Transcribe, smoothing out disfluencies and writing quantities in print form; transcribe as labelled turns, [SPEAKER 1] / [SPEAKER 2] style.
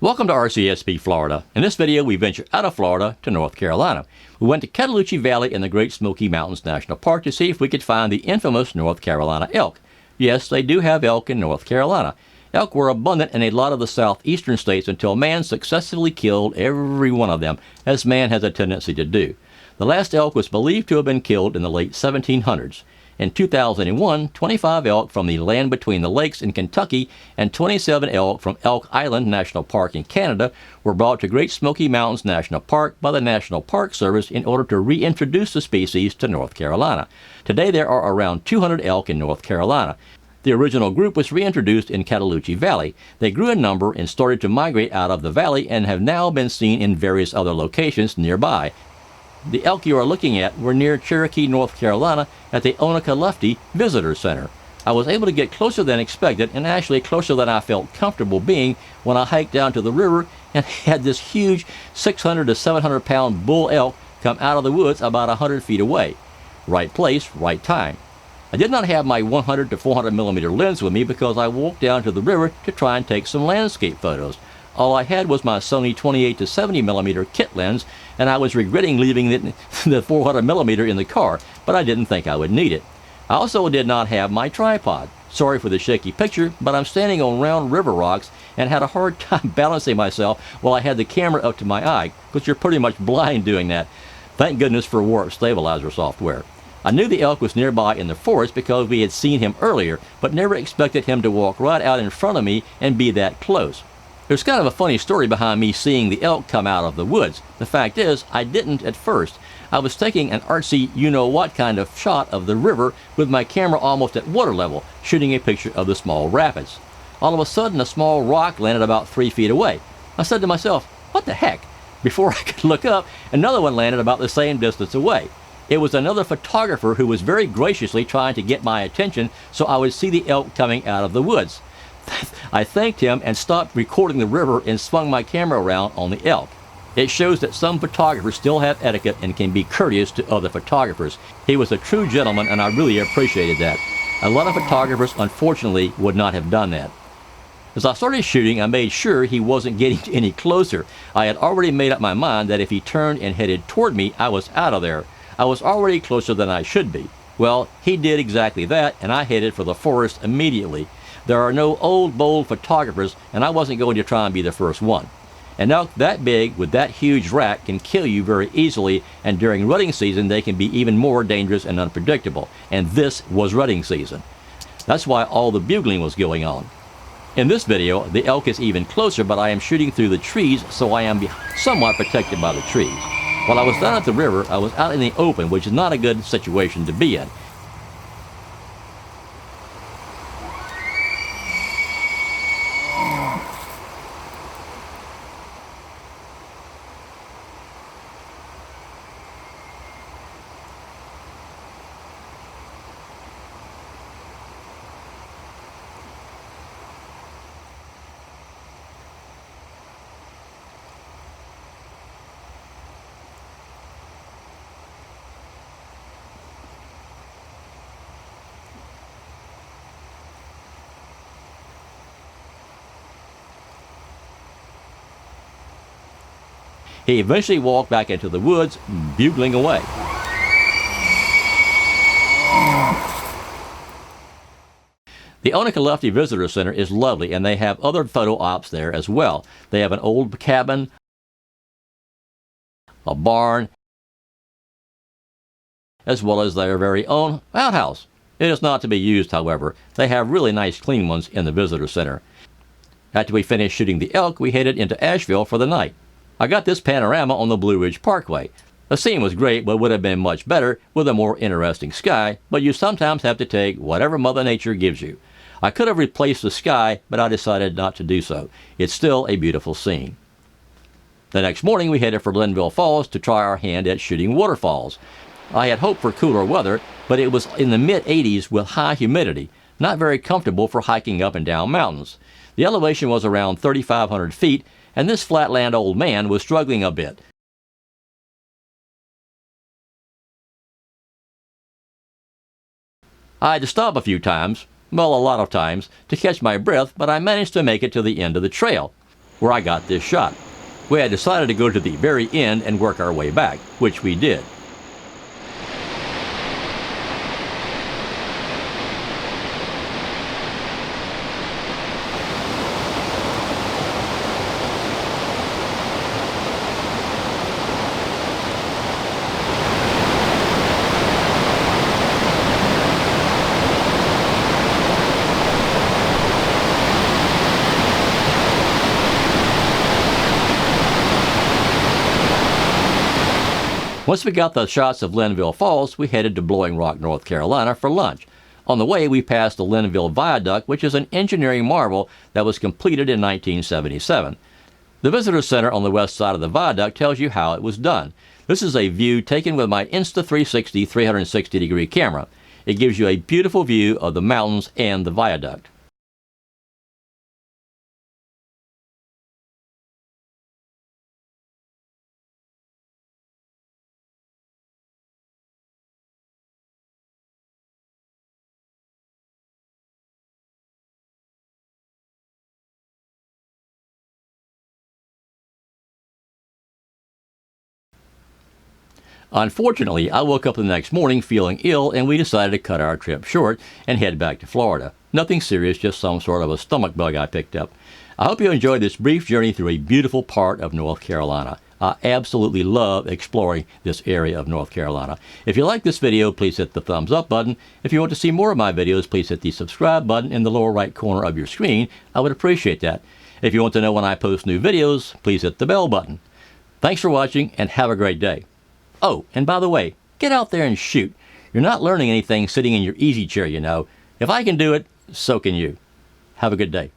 [SPEAKER 1] Welcome to RCSP Florida. In this video, we venture out of Florida to North Carolina. We went to Cataloochee Valley in the Great Smoky Mountains National Park to see if we could find the infamous North Carolina elk. Yes, they do have elk in North Carolina. Elk were abundant in a lot of the southeastern states until man successfully killed every one of them, as man has a tendency to do. The last elk was believed to have been killed in the late 1700s. In 2001, 25 elk from the land between the lakes in Kentucky and 27 elk from Elk Island National Park in Canada were brought to Great Smoky Mountains National Park by the National Park Service in order to reintroduce the species to North Carolina. Today there are around 200 elk in North Carolina. The original group was reintroduced in Cataloochee Valley. They grew in number and started to migrate out of the valley and have now been seen in various other locations nearby. The elk you are looking at were near Cherokee, North Carolina at the Oconaluftee Visitors Center. I was able to get closer than expected, and actually closer than I felt comfortable being, when I hiked down to the river and had this huge 600 to 700 pound bull elk come out of the woods about 100 feet away. Right place, right time. I did not have my 100 to 400 millimeter lens with me because I walked down to the river to try and take some landscape photos. All I had was my Sony 28 to 70 millimeter kit lens, and I was regretting leaving the 400 millimeter in the car, but I didn't think I would need it. I also did not have my tripod. Sorry for the shaky picture, but I'm standing on round river rocks and had a hard time balancing myself while I had the camera up to my eye, because you're pretty much blind doing that. Thank goodness for warp stabilizer software. I knew the elk was nearby in the forest because we had seen him earlier, but never expected him to walk right out in front of me and be that close. There's kind of a funny story behind me seeing the elk come out of the woods. The fact is, I didn't at first. I was taking an artsy you-know-what kind of shot of the river with my camera almost at water level, shooting a picture of the small rapids. All of a sudden, a small rock landed about 3 feet away. I said to myself, what the heck? Before I could look up, another one landed about the same distance away. It was another photographer who was very graciously trying to get my attention so I would see the elk coming out of the woods. I thanked him and stopped recording the river and swung my camera around on the elk. It shows that some photographers still have etiquette and can be courteous to other photographers. He was a true gentleman, and I really appreciated that. A lot of photographers, unfortunately, would not have done that. As I started shooting, I made sure he wasn't getting any closer. I had already made up my mind that if he turned and headed toward me, I was out of there. I was already closer than I should be. Well, he did exactly that, and I headed for the forest immediately. There are no old, bold photographers, and I wasn't going to try and be the first one. An elk that big with that huge rack can kill you very easily, and during rutting season they can be even more dangerous and unpredictable, and this was rutting season. That's why all the bugling was going on. In this video, the elk is even closer, but I am shooting through the trees, so I am somewhat protected by the trees. While I was down at the river, I was out in the open, which is not a good situation to be in. He eventually walked back into the woods, bugling away. The Oconaluftee Visitors Center is lovely, and they have other photo ops there as well. They have an old cabin, a barn, as well as their very own outhouse. It is not to be used, however. They have really nice clean ones in the Visitor Center. After we finished shooting the elk, we headed into Asheville for the night. I got this panorama on the Ridge Parkway. The scene was great, but would have been much better with a more interesting sky, but you sometimes have to take whatever Mother Nature gives you. I could have replaced the sky, but I decided not to do so. It's still a beautiful scene. The next morning we headed for Linville Falls to try our hand at shooting waterfalls. I had hoped for cooler weather, but it was in the mid-80s with high humidity, not very comfortable for hiking up and down mountains. The elevation was around 3,500 feet, and this flatland old man was struggling a bit. I had to stop a few times, well, a lot of times, to catch my breath, but I managed to make it to the end of the trail. where I got this shot. We had decided to go to the very end and work our way back, which we did. Once we got the shots of Linville Falls, we headed to Blowing Rock, North Carolina for lunch. On the way, we passed the Linville Viaduct, which is an engineering marvel that was completed in 1977. The Visitors Center on the west side of the viaduct tells you how it was done. This is a view taken with my Insta360 360-degree camera. It gives you a beautiful view of the mountains and the viaduct. Unfortunately, I woke up the next morning feeling ill, and we decided to cut our trip short and head back to Florida. Nothing serious, just some sort of a stomach bug I picked up. I hope you enjoyed this brief journey through a beautiful part of North Carolina. I absolutely love exploring this area of North Carolina. If you like this video, please hit the thumbs up button. If you want to see more of my videos, please hit the subscribe button in the lower right corner of your screen. I would appreciate that. If you want to know when I post new videos, please hit the bell button. Thanks for watching, and have a great day. Oh, and by the way, get out there and shoot. You're not learning anything sitting in your easy chair, you know. If I can do it, so can you. Have a good day.